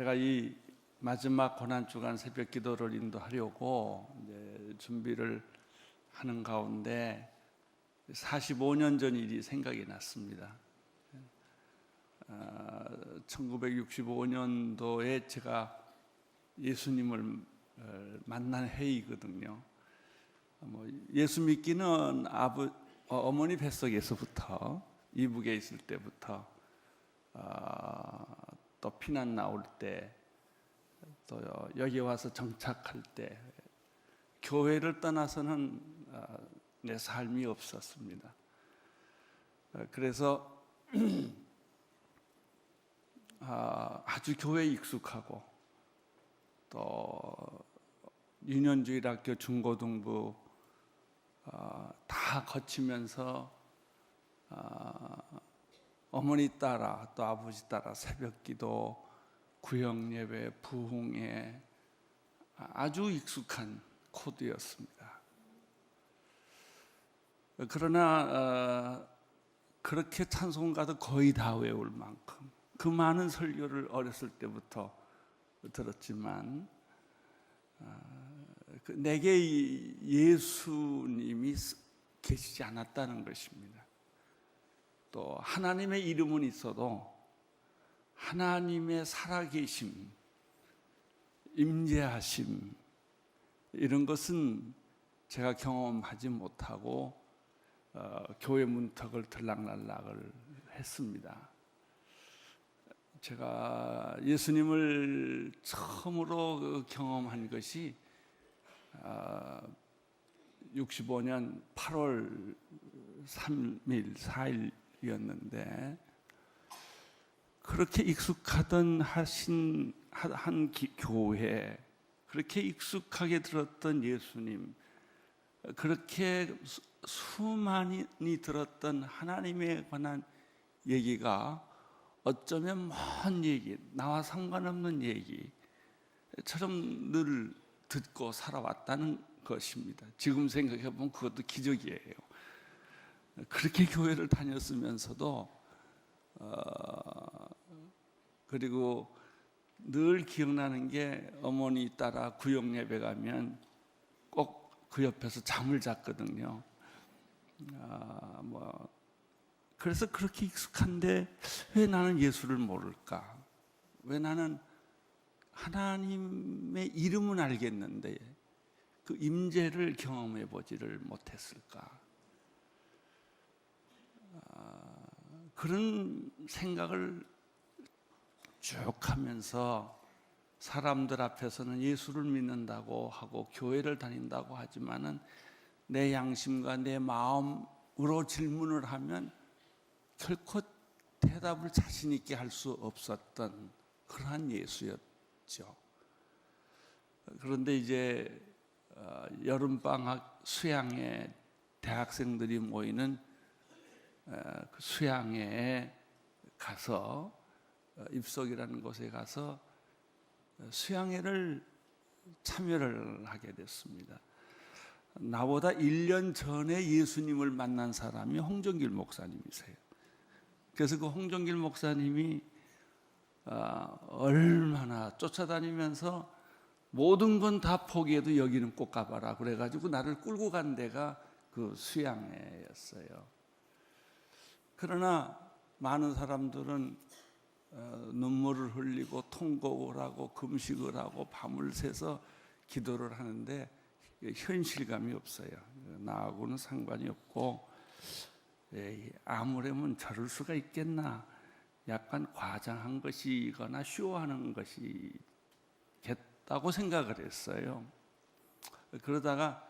제가 이 마지막 고난주간 새벽 기도를 인도하려고 이제 준비를 하는 가운데 45년 전 일이 생각이 났습니다. 1965년도에 제가 예수님을 만난 해이거든요. 예수 믿기는 어머니 뱃속에서부터 이북에 있을 때부터 또 피난 나올 때 또 여기 와서 정착할 때 교회를 떠나서는 내 삶이 없었습니다. 그래서 아주 교회에 익숙하고 또 유년주일학교 중고등부 다 거치면서 어머니 따라 또 아버지 따라 새벽기도, 구역예배, 부흥회 아주 익숙한 코드였습니다. 그러나 그렇게 찬송가도 거의 다 외울 만큼 그 많은 설교를 어렸을 때부터 들었지만 내게 예수님이 계시지 않았다는 것입니다. 또 하나님의 이름은 있어도 하나님의 살아계심, 임재하심 이런 것은 제가 경험하지 못하고 교회 문턱을 들락날락을 했습니다. 제가 예수님을 처음으로 경험한 것이 65년 8월 3일, 4일이었는데 그렇게 익숙하던 한 교회, 그렇게 익숙하게 들었던 예수님, 그렇게 수많이 들었던 하나님에 관한 얘기가 어쩌면 먼 얘기, 나와 상관없는 얘기처럼 늘 듣고 살아왔다는 것입니다. 지금 생각해보면 그것도 기적이에요. 그렇게 교회를 다녔으면서도 그리고 늘 기억나는 게 어머니 따라 구역 예배 가면 꼭 그 옆에서 잠을 잤거든요. 그래서 그렇게 익숙한데 왜 나는 예수를 모를까? 왜 나는 하나님의 이름은 알겠는데 그 임재를 경험해 보지를 못했을까? 그런 생각을 쭉 하면서 사람들 앞에서는 예수를 믿는다고 하고 교회를 다닌다고 하지만은 내 양심과 내 마음으로 질문을 하면 결코 대답을 자신 있게 할 수 없었던 그러한 예수였죠. 그런데 이제 여름방학 수양회 대학생들이 모이는 그 수양회에 가서 입석이라는 곳에 가서 수양회를 참여를 하게 됐습니다. 나보다 1년 전에 예수님을 만난 사람이 홍정길 목사님이세요. 그래서 그 홍정길 목사님이 얼마나 쫓아다니면서 모든 건 다 포기해도 여기는 꼭 가봐라 그래가지고 나를 끌고 간 데가 그 수양회였어요. 그러나 많은 사람들은 눈물을 흘리고 통곡을 하고 금식을 하고 밤을 새서 기도를 하는데 현실감이 없어요. 나하고는 상관이 없고 아무래면 저럴 수가 있겠나, 약간 과장한 것이거나 쇼하는 것이겠다고 생각을 했어요. 그러다가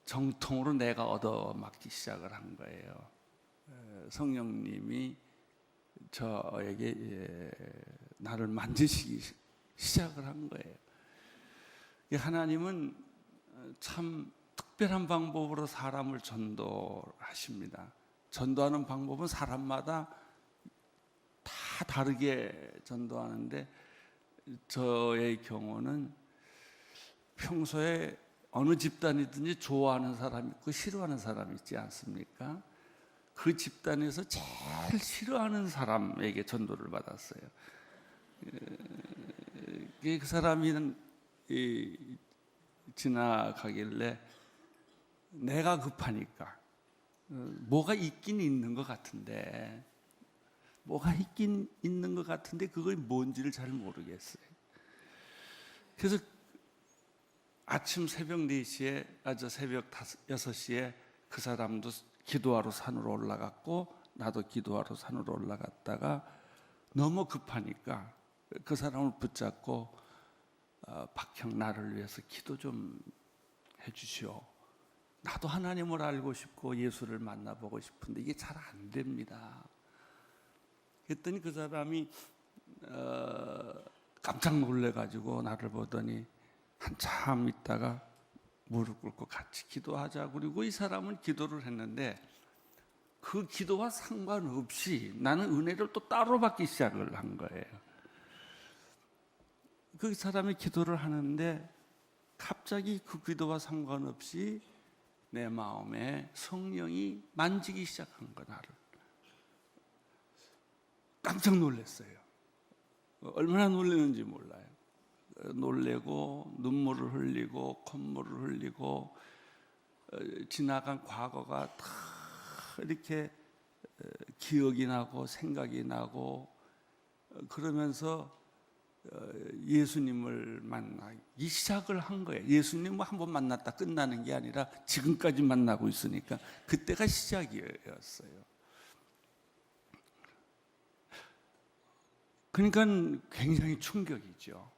정통으로 내가 얻어맞기 시작을 한 거예요. 성령님이 저에게 나를 만지시기 시작을 한 거예요. 하나님은 참 특별한 방법으로 사람을 전도하십니다. 전도하는 방법은 사람마다 다 다르게 전도하는데 저의 경우는 평소에 어느 집단이든지 좋아하는 사람이 있고 싫어하는 사람이 있지 않습니까? 그 집단에서 제일 싫어하는 사람에게 전도를 받았어요. 그 사람이 지나가길래 내가 급하니까 뭐가 있긴 있는 것 같은데 그걸 뭔지를 잘 모르겠어요. 그래서 아침 새벽 4시에 새벽 6시에 그 사람도 기도하러 산으로 올라갔고 나도 기도하러 산으로 올라갔다가 너무 급하니까 그 사람을 붙잡고 박형 나를 위해서 기도 좀 해주시오. 나도 하나님을 알고 싶고 예수를 만나보고 싶은데 이게 잘 안 됩니다. 그랬더니 그 사람이 깜짝 놀래가지고 나를 보더니 한참 있다가 무릎 꿇고 같이 기도하자. 그리고 이 사람은 기도를 했는데 그 기도와 상관없이 나는 은혜를 또 따로 받기 시작을 한 거예요. 그 사람이 기도를 하는데 갑자기 그 기도와 상관없이 내 마음에 성령이 만지기 시작한 거, 나를. 깜짝 놀랐어요. 얼마나 놀랐는지 몰라요. 놀래고 눈물을 흘리고 콧물을 흘리고 지나간 과거가 다 이렇게 기억이 나고 생각이 나고 그러면서 예수님을 만나기 시작을 한 거예요. 예수님을 한번 만났다 끝나는 게 아니라 지금까지 만나고 있으니까 그때가 시작이었어요. 그러니까 굉장히 충격이죠.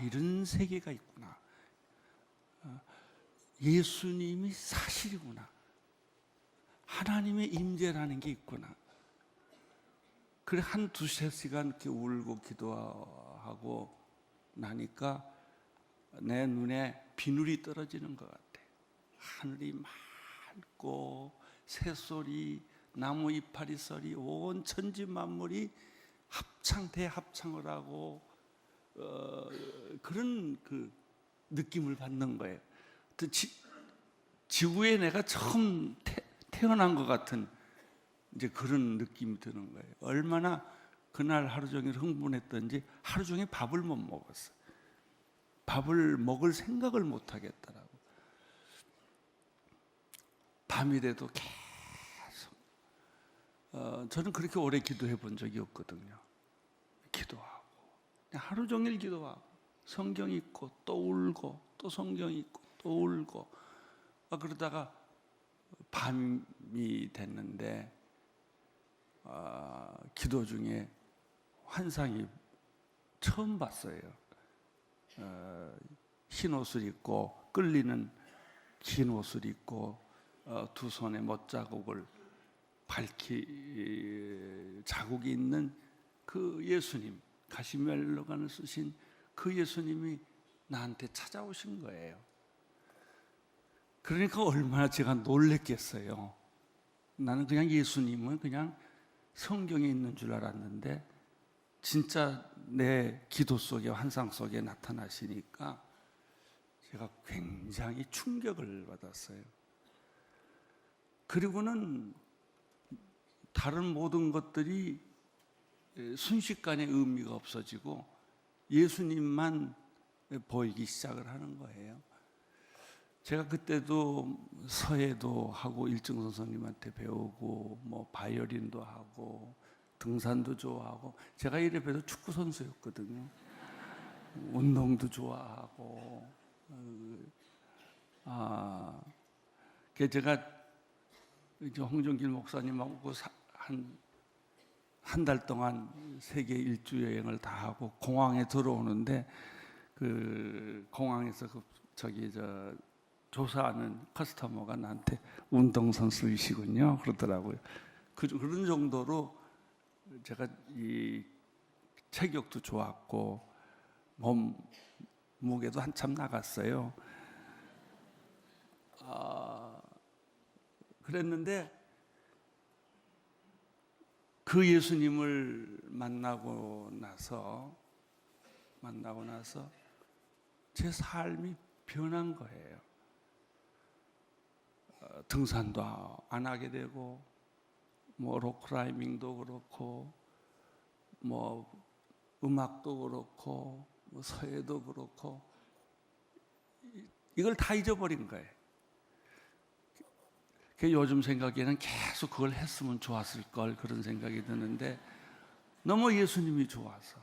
이런 세계가 있구나. 예수님이 사실이구나. 하나님의 임재라는 게 있구나. 그래 한 두세 시간 이렇게 울고 기도하고 나니까 내 눈에 비늘이 떨어지는 것 같아. 하늘이 맑고 새소리, 나무 이파리 소리, 온 천지 만물이 대합창을 하고 그런 그 느낌을 받는 거예요. 지구에 내가 처음 태어난 것 같은 이제 그런 느낌이 드는 거예요. 얼마나 그날 하루 종일 흥분했던지 하루 종일 밥을 못 먹었어요. 밥을 먹을 생각을 못 하겠더라고. 밤이 돼도 계속 저는 그렇게 오래 기도해 본 적이 없거든요. 기도하고 그냥 하루 종일 기도하고 성경 읽고 또 울고 또 성경 읽고 또 울고 그러다가 밤이 됐는데 기도 중에 환상이 처음 봤어요. 흰 옷을 입고 끌리는 긴 옷을 입고 두 손에 못자국을 자국이 있는 그 예수님, 가시멜로관을 쓰신 그 예수님이 나한테 찾아오신 거예요. 그러니까 얼마나 제가 놀랬겠어요. 나는 그냥 예수님은 그냥 성경에 있는 줄 알았는데 진짜 내 기도 속에 환상 속에 나타나시니까 제가 굉장히 충격을 받았어요. 그리고는 다른 모든 것들이 순식간에 의미가 없어지고 예수님만 보이기 시작을 하는 거예요. 제가 그때도 서예도 하고 일증 선생님한테 배우고 뭐 바이올린도 하고 등산도 좋아하고 제가 이래봬도 축구 선수였거든요. 운동도 좋아하고 제가 홍정길 목사님하고 한 달 동안 세계 일주 여행을 다 하고 공항에 들어오는데 그 공항에서 조사하는 커스터머가 나한테 운동선수이시군요 그러더라고요. 그런 정도로 제가 이 체격도 좋았고 몸무게도 한참 나갔어요. 그랬는데 그 예수님을 만나고 나서 제 삶이 변한 거예요. 등산도 안 하게 되고 뭐 록클라이밍도 그렇고 뭐 음악도 그렇고 뭐 서예도 그렇고 이걸 다 잊어버린 거예요. 요즘 생각에는 계속 그걸 했으면 좋았을 걸 그런 생각이 드는데 너무 예수님이 좋아서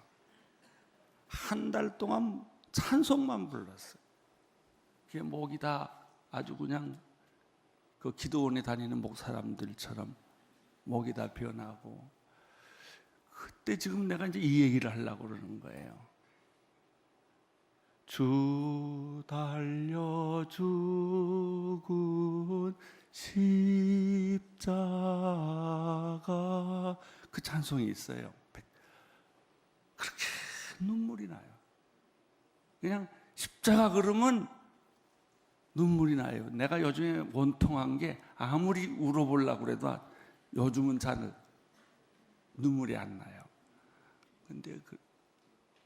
한 달 동안 찬송만 불렀어요. 그게 목이 다 아주 그냥 그 기도원에 다니는 목사람들처럼 목이 다 변하고, 그때 지금 내가 이제 이 얘기를 하려고 그러는 거예요. 주 달려 죽은 십자가, 그 찬송이 있어요. 그렇게 눈물이 나요. 그냥 십자가 그러면 눈물이 나요. 내가 요즘에 원통한 게 아무리 울어보려고 그래도 요즘은 잘 눈물이 안 나요. 근데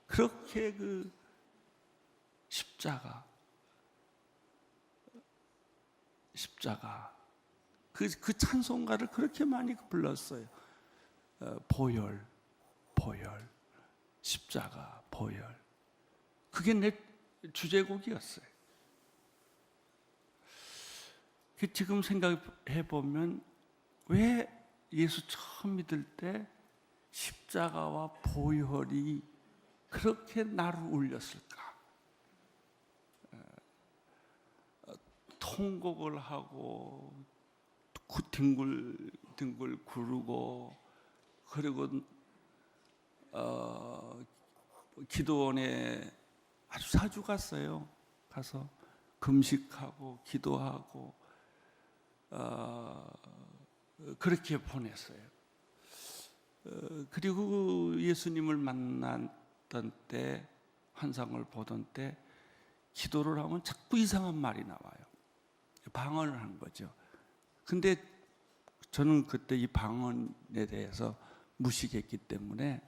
그렇게 그 십자가 그 찬송가를 그렇게 많이 불렀어요. 보혈 십자가 보혈, 그게 내 주제곡이었어요. 지금 생각해 보면 왜 예수 처음 믿을 때 십자가와 보혈이 그렇게 나를 울렸을까? 통곡을 하고 뒹굴 구르고, 그리고 기도원에 아주 자주 갔어요. 가서 금식하고 기도하고 그렇게 보냈어요. 그리고 예수님을 만났던 때, 환상을 보던 때 기도를 하면 자꾸 이상한 말이 나와요. 방언을 한 거죠. 근데 저는 그때 이 방언에 대해서 무식했기 때문에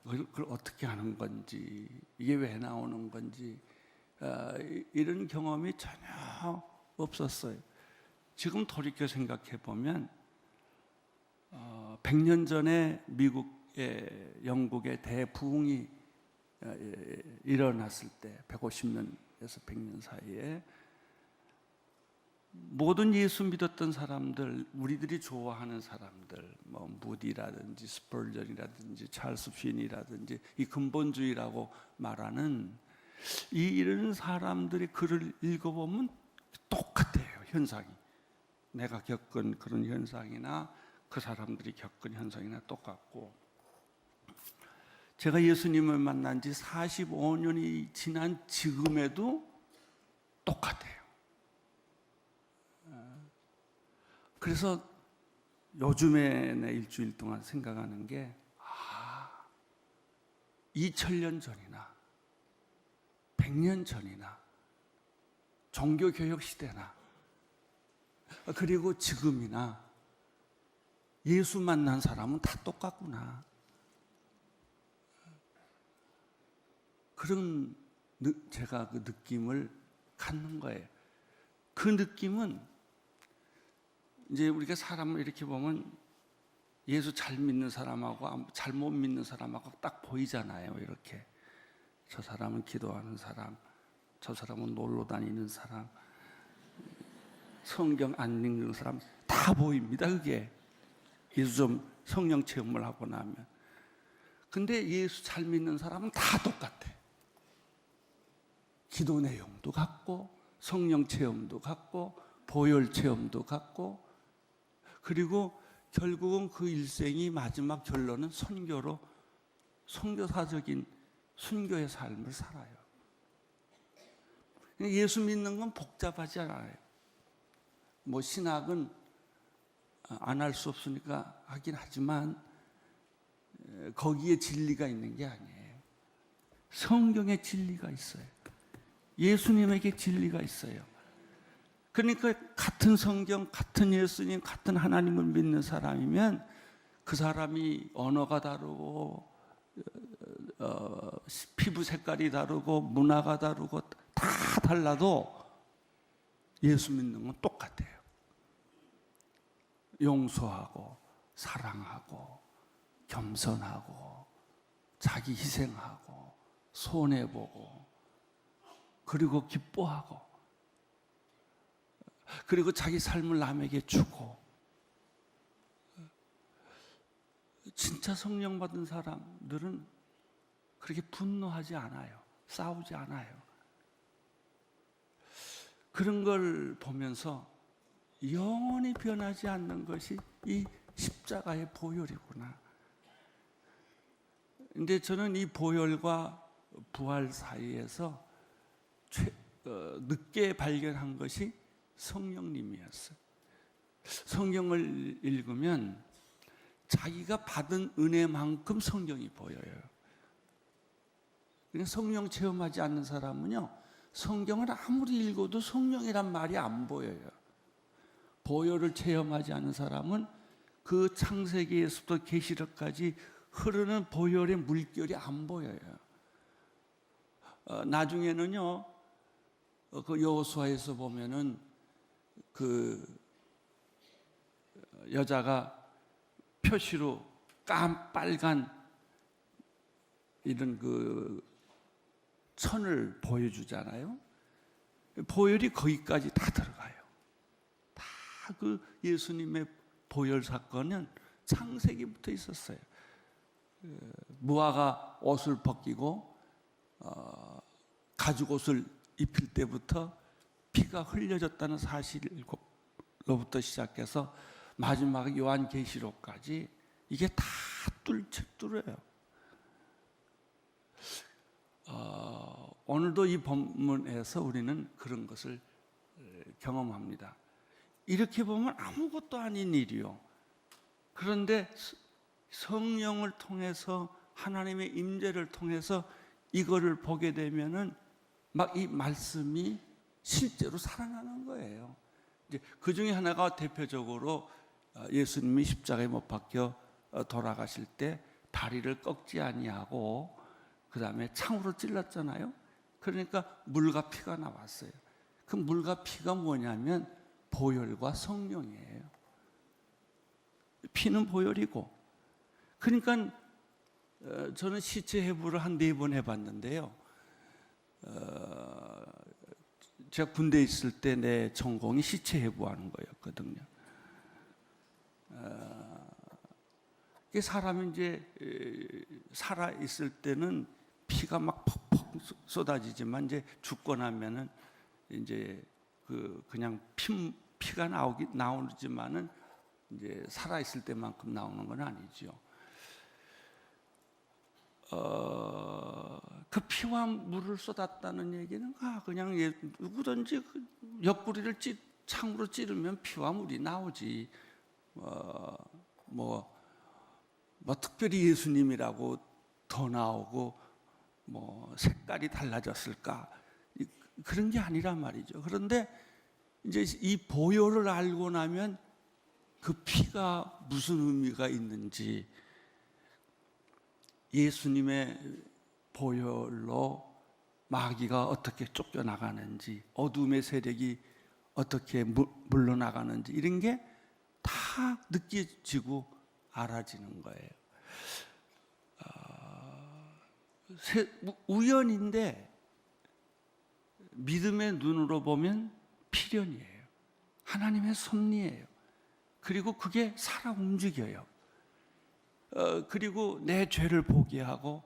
그걸 어떻게 하는 건지, 이게 왜 나오는 건지 이런 경험이 전혀 없었어요. 지금 돌이켜 생각해 보면 100년 전에 미국의 영국의 대부흥이 일어났을 때, 150년에서 100년 사이에 모든 예수 믿었던 사람들, 우리들이 좋아하는 사람들, 뭐 무디라든지 스펄전이라든지 찰스 핀이라든지 이 근본주의라고 말하는 이런 사람들이 글을 읽어보면 똑같아요. 현상이, 내가 겪은 그런 현상이나 그 사람들이 겪은 현상이나 똑같고, 제가 예수님을 만난 지 45년이 지난 지금에도 똑같아요. 그래서 요즘에 내 일주일 동안 생각하는 게 2000년 전이나 100년 전이나 종교교역 시대나 그리고 지금이나 예수 만난 사람은 다 똑같구나, 그런 제가 그 느낌을 갖는 거예요. 그 느낌은 이제 우리가 사람을 이렇게 보면 예수 잘 믿는 사람하고 잘못 믿는 사람하고 딱 보이잖아요. 이렇게 저 사람은 기도하는 사람, 저 사람은 놀러 다니는 사람, 성경 안 읽는 사람 다 보입니다. 그게 예수 좀 성령 체험을 하고 나면. 근데 예수 잘 믿는 사람은 다 똑같아. 기도 내용도 같고 성령 체험도 같고 보혈 체험도 같고, 그리고 결국은 그 일생이 마지막 결론은 선교로, 선교사적인 순교의 삶을 살아요. 예수 믿는 건 복잡하지 않아요. 뭐 신학은 안 할 수 없으니까 하긴 하지만 거기에 진리가 있는 게 아니에요. 성경에 진리가 있어요. 예수님에게 진리가 있어요. 그러니까 같은 성경, 같은 예수님, 같은 하나님을 믿는 사람이면 그 사람이 언어가 다르고 피부 색깔이 다르고 문화가 다르고 다 달라도 예수 믿는 건 똑같아요. 용서하고 사랑하고 겸손하고 자기 희생하고 손해보고, 그리고 기뻐하고, 그리고 자기 삶을 남에게 주고. 진짜 성령 받은 사람들은 그렇게 분노하지 않아요. 싸우지 않아요. 그런 걸 보면서 영원히 변하지 않는 것이 이 십자가의 보혈이구나. 근데 저는 이 보혈과 부활 사이에서 늦게 발견한 것이 성령님이었어요. 성경을 읽으면 자기가 받은 은혜만큼 성경이 보여요. 그냥 성령 체험하지 않는 사람은요, 성경을 아무리 읽어도 성령이란 말이 안 보여요. 보혈을 체험하지 않는 사람은 그 창세기에서부터 계시록까지 흐르는 보혈의 물결이 안 보여요. 나중에는요, 그 여호수아에서 보면은 그 여자가 표시로 빨간 이런 그 천을 보여주잖아요. 보혈이 거기까지 다 들어가요. 다 그 예수님의 보혈 사건은 창세기부터 있었어요. 무화과 옷을 벗기고 가죽 옷을 입힐 때부터 피가 흘려졌다는 사실로부터 시작해서 마지막 요한계시록까지 이게 다 뚫어요. 오늘도 이 본문에서 우리는 그런 것을 경험합니다. 이렇게 보면 아무것도 아닌 일이요. 그런데 성령을 통해서, 하나님의 임재를 통해서 이거를 보게 되면은 막 이 말씀이 실제로 살아나는 거예요. 이제 그 중에 하나가 대표적으로 예수님이 십자가에 못 박혀 돌아가실 때 다리를 꺾지 아니하고 그 다음에 창으로 찔렀잖아요. 그러니까 물과 피가 나왔어요. 그 물과 피가 뭐냐면 보혈과 성령이에요. 피는 보혈이고. 그러니까 저는 시체 해부를 한 4번 해봤는데요. 제가 군대에 있을 때 내 전공이 시체 해부하는 거였거든요. 사람이 이제 살아 있을 때는 피가 막 퍽퍽 쏟아지지만 이제 죽고 나면은 이제 그냥 피가 나오지만은 이제 살아 있을 때만큼 나오는 건 아니죠. 그 피와 물을 쏟았다는 얘기는 그냥 누구든지 옆구리를 창으로 찌르면 피와 물이 나오지. 뭐 특별히 예수님이라고 더 나오고 뭐 색깔이 달라졌을까, 그런 게 아니란 말이죠. 그런데 이제 이 보혈을 알고 나면 그 피가 무슨 의미가 있는지, 예수님의 보혈로 마귀가 어떻게 쫓겨나가는지, 어둠의 세력이 어떻게 물러나가는지, 이런 게 다 느껴지고 알아지는 거예요. 우연인데 믿음의 눈으로 보면 필연이에요. 하나님의 섭리예요. 그리고 그게 살아 움직여요. 그리고 내 죄를 보게 하고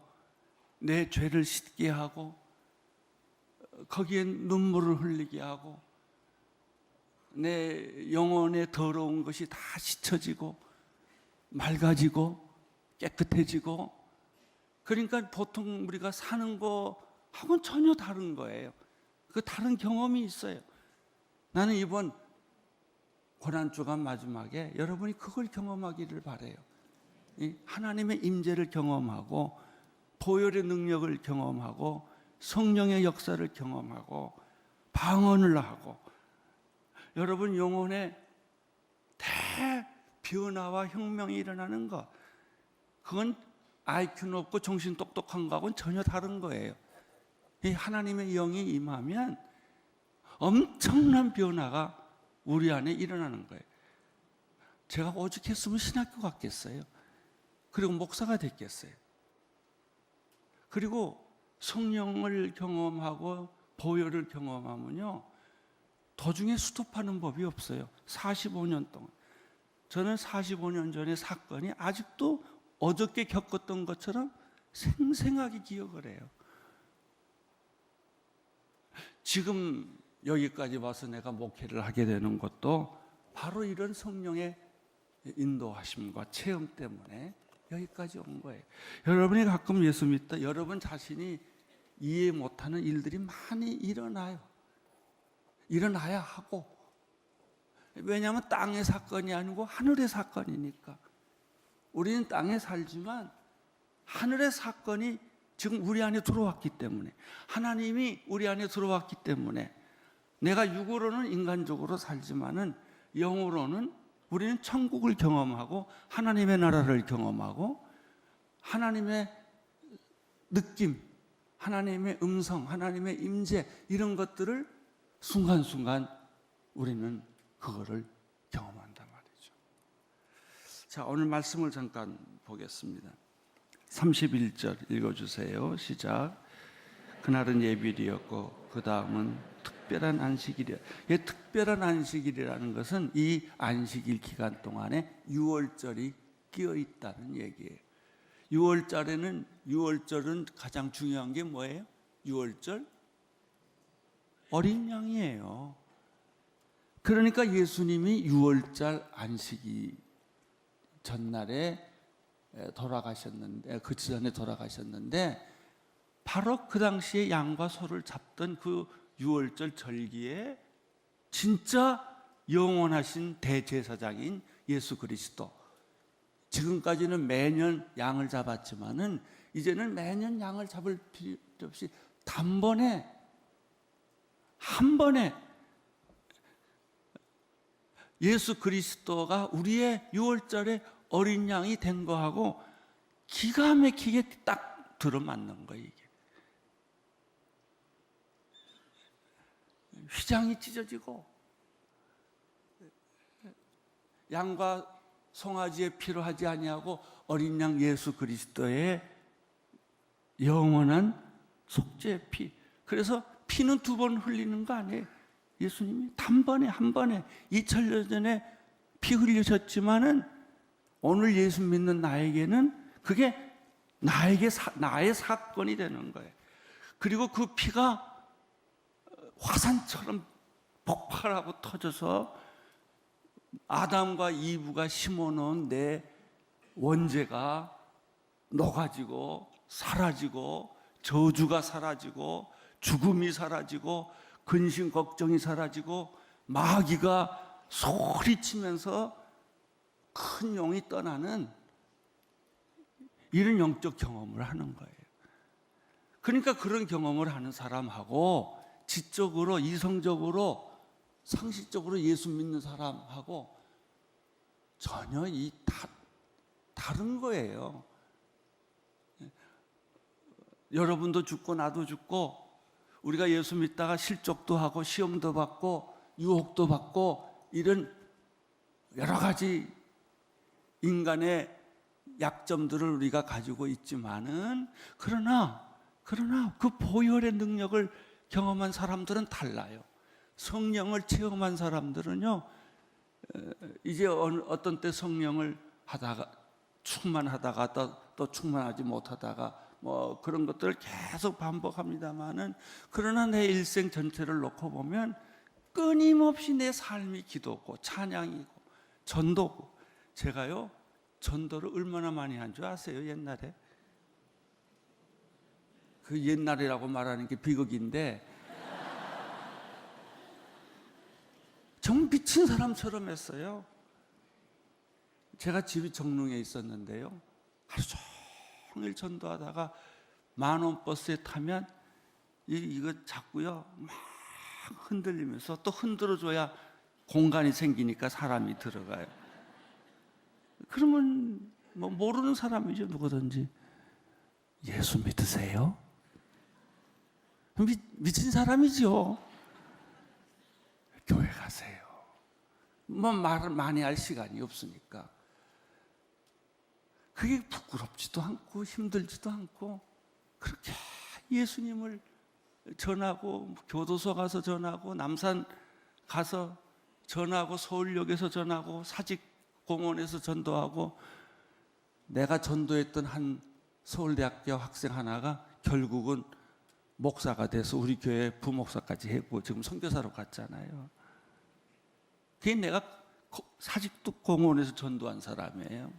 내 죄를 씻게 하고 거기에 눈물을 흘리게 하고 내 영혼의 더러운 것이 다 씻어지고 맑아지고 깨끗해지고. 그러니까 보통 우리가 사는 거하고는 전혀 다른 거예요. 그 다른 경험이 있어요. 나는 이번 고난주간 마지막에 여러분이 그걸 경험하기를 바라요. 하나님의 임재를 경험하고 보혈의 능력을 경험하고 성령의 역사를 경험하고 방언을 하고, 여러분 영혼에 대변화와 혁명이 일어나는 것, 그건 IQ 높고 정신 똑똑한 거하고는 전혀 다른 거예요. 이 하나님의 영이 임하면 엄청난 변화가 우리 안에 일어나는 거예요. 제가 오죽했으면 신학교 갔겠어요. 그리고 목사가 됐겠어요. 그리고 성령을 경험하고 보혈을 경험하면요, 도중에 스톱하는 법이 없어요. 45년 동안. 저는 45년 전의 사건이 아직도 어저께 겪었던 것처럼 생생하게 기억을 해요. 지금 여기까지 와서 내가 목회를 하게 되는 것도 바로 이런 성령의 인도하심과 체험 때문에 여기까지 온 거예요. 여러분이 가끔 예수 믿다 여러분 자신이 이해 못하는 일들이 많이 일어나요. 일어나야 하고. 왜냐하면 땅의 사건이 아니고 하늘의 사건이니까. 우리는 땅에 살지만 하늘의 사건이 지금 우리 안에 들어왔기 때문에, 하나님이 우리 안에 들어왔기 때문에, 내가 육으로는 인간적으로 살지만은 영으로는 우리는 천국을 경험하고 하나님의 나라를 경험하고 하나님의 느낌, 하나님의 음성, 하나님의 임재, 이런 것들을 순간순간 우리는 그거를 경험한단 말이죠. 자, 오늘 말씀을 잠깐 보겠습니다. 31절 읽어주세요. 시작. 그날은 예비일이었고 그 다음은 특별한 안식일이야. 이 특별한 안식일이라는 것은 이 안식일 기간 동안에 유월절이 끼어 있다는 얘기예요. 유월절은 가장 중요한 게 뭐예요? 유월절? 어린 양이에요. 그러니까 예수님이 유월절 안식일 전날에 돌아가셨는데, 그 전에 돌아가셨는데, 바로 그 당시에 양과 소를 잡던 그 유월절 절기에 진짜 영원하신 대제사장인 예수 그리스도, 지금까지는 매년 양을 잡았지만은 이제는 매년 양을 잡을 필요 없이 단번에, 한 번에 예수 그리스도가 우리의 유월절에 어린 양이 된 거하고 기가 막히게 딱 들어맞는 거예요. 이게 휘장이 찢어지고 양과 송아지의 피로 하지 아니하고 어린 양 예수 그리스도의 영원한 속죄의 피. 그래서 피는 두 번 흘리는 거 아니에요. 예수님이 단번에, 한 번에 2000년 전에 피 흘리셨지만은 오늘 예수 믿는 나에게는 그게 나의 사건이 되는 거예요. 그리고 그 피가 화산처럼 폭발하고 터져서 아담과 이브가 심어놓은 내 원죄가 녹아지고 사라지고, 저주가 사라지고, 죽음이 사라지고, 근심 걱정이 사라지고, 마귀가 소리치면서 큰 용이 떠나는 이런 영적 경험을 하는 거예요. 그러니까 그런 경험을 하는 사람하고 지적으로, 이성적으로, 상식적으로 예수 믿는 사람하고 전혀 다른 거예요. 여러분도 죽고 나도 죽고, 우리가 예수 믿다가 실족도 하고 시험도 받고 유혹도 받고 이런 여러 가지 인간의 약점들을 우리가 가지고 있지만은, 그러나 그 보혈의 능력을 경험한 사람들은 달라요. 성령을 체험한 사람들은요, 이제 어떤 때 성령을 하다가 충만하다가 또 충만하지 못하다가 뭐 그런 것들을 계속 반복합니다만은, 그러나 내 일생 전체를 놓고 보면 끊임없이 내 삶이 기도고 찬양이고 전도고. 제가요 전도를 얼마나 많이 한 줄 아세요? 옛날에 그 옛날이라고 말하는 게 비극인데 정말 미친 사람처럼 했어요. 제가 집이 정릉에 있었는데요, 하루 종일 전도하다가 만원 버스에 타면 이거 잡고요 막 흔들리면서, 또 흔들어줘야 공간이 생기니까 사람이 들어가요. 그러면 뭐 모르는 사람이죠, 누구든지. 예수 믿으세요? 미친 사람이죠. 교회 가세요. 뭐 말을 많이 할 시간이 없으니까. 그게 부끄럽지도 않고 힘들지도 않고 그렇게 예수님을 전하고 교도소 가서 전하고 남산 가서 전하고 서울역에서 전하고 사직공원에서 전도하고 내가 전도했던 한 서울대학교 학생 하나가 결국은 목사가 돼서 우리 교회 부목사까지 했고 지금 선교사로 갔잖아요. 그게 내가 사직공원에서 전도한 사람이에요.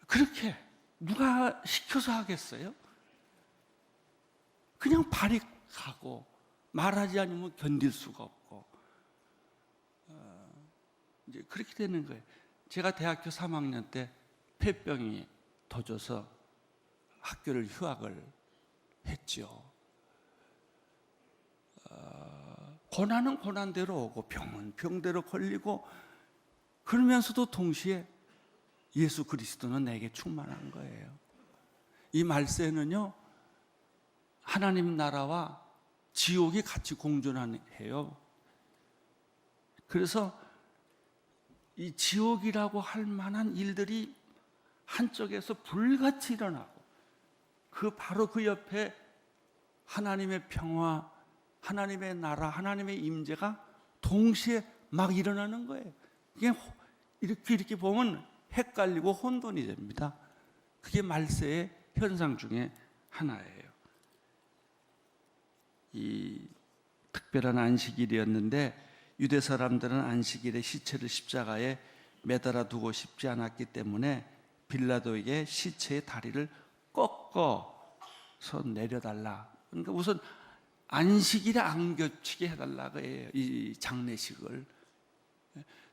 그렇게 누가 시켜서 하겠어요? 그냥 발이 가고 말하지 않으면 견딜 수가 없고 이제 그렇게 되는 거예요. 제가 대학교 3학년 때 폐병이 터져서 학교를 휴학을 했죠. 고난은 고난대로 오고 병은 병대로 걸리고 그러면서도 동시에 예수 그리스도는 내게 충만한 거예요. 이 말세는요, 하나님 나라와 지옥이 같이 공존해요. 그래서 이 지옥이라고 할 만한 일들이 한쪽에서 불같이 일어나고 바로 그 옆에 하나님의 평화, 하나님의 나라, 하나님의 임재가 동시에 막 일어나는 거예요. 이게 이렇게 보면 헷갈리고 혼돈이 됩니다. 그게 말세의 현상 중에 하나예요. 이 특별한 안식일이었는데 유대 사람들은 안식일에 시체를 십자가에 매달아 두고 싶지 않았기 때문에 빌라도에게 시체의 다리를 꺾어서 내려달라. 그러니까 우선 안식일에 안 겹치게 해달라고 해요. 이 장례식을.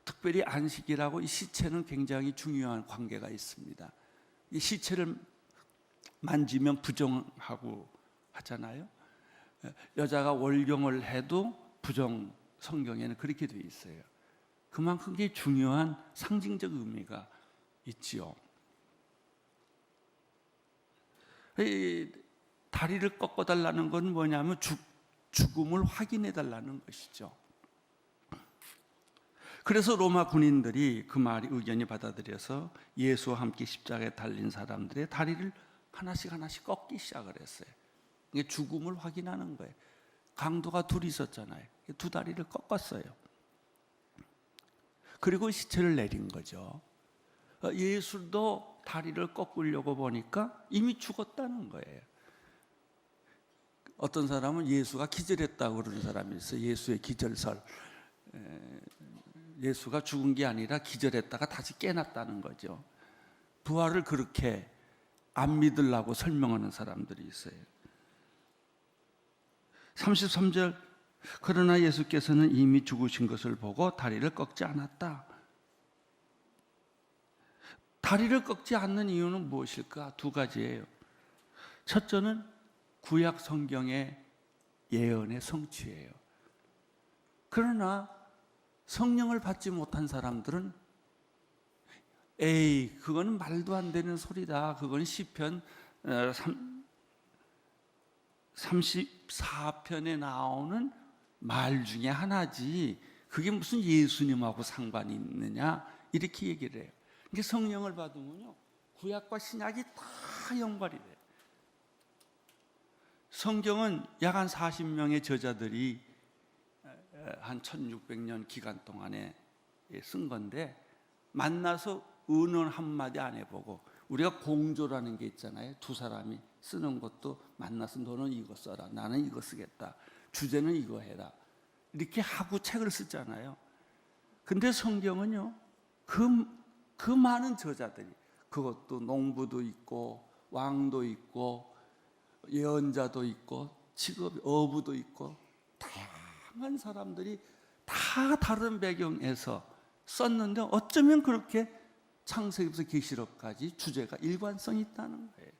특별히 안식일하고 이 시체는 굉장히 중요한 관계가 있습니다. 이 시체를 만지면 부정하고 하잖아요. 여자가 월경을 해도 부정, 성경에는 그렇게 되어 있어요. 그만큼 그게 중요한 상징적 의미가 있지요. 이 다리를 꺾어달라는 건 뭐냐면 죽음을 확인해달라는 것이죠. 그래서 로마 군인들이 그 말이 의견이 받아들여서 예수와 함께 십자가에 달린 사람들의 다리를 하나씩 꺾기 시작을 했어요. 이게 죽음을 확인하는 거예요. 강도가 둘이 있었잖아요. 두 다리를 꺾었어요. 그리고 시체를 내린 거죠. 예수도 다리를 꺾으려고 보니까 이미 죽었다는 거예요. 어떤 사람은 예수가 기절했다고 그러는 사람이 있어요. 예수의 기절설. 예수가 죽은 게 아니라 기절했다가 다시 깨났다는 거죠. 부활을 그렇게 안 믿으려고 설명하는 사람들이 있어요. 33절, 그러나 예수께서는 이미 죽으신 것을 보고 다리를 꺾지 않았다. 다리를 꺾지 않는 이유는 무엇일까? 두 가지예요. 첫째는 구약 성경의 예언의 성취예요. 그러나 성령을 받지 못한 사람들은 그거는 말도 안 되는 소리다. 그건 시편 34편에 나오는 말 중에 하나지. 그게 무슨 예수님하고 상관이 있느냐? 이렇게 얘기를 해요. 그러니까 성령을 받으면요, 구약과 신약이 다 연관이 돼요. 성경은 약 한 40명의 저자들이 한 1600년 기간 동안에 쓴 건데 만나서 의논 한마디 안 해보고, 우리가 공조라는 게 있잖아요. 두 사람이 쓰는 것도 만나서 너는 이거 써라, 나는 이거 쓰겠다, 주제는 이거 해라, 이렇게 하고 책을 쓰잖아요. 근데 성경은요, 그 많은 저자들이, 그것도 농부도 있고 왕도 있고 예언자도 있고 직업 어부도 있고 다양한 사람들이 다 다른 배경에서 썼는데 어쩌면 그렇게 창세기부터 계시록까지 주제가 일관성이 있다는 거예요.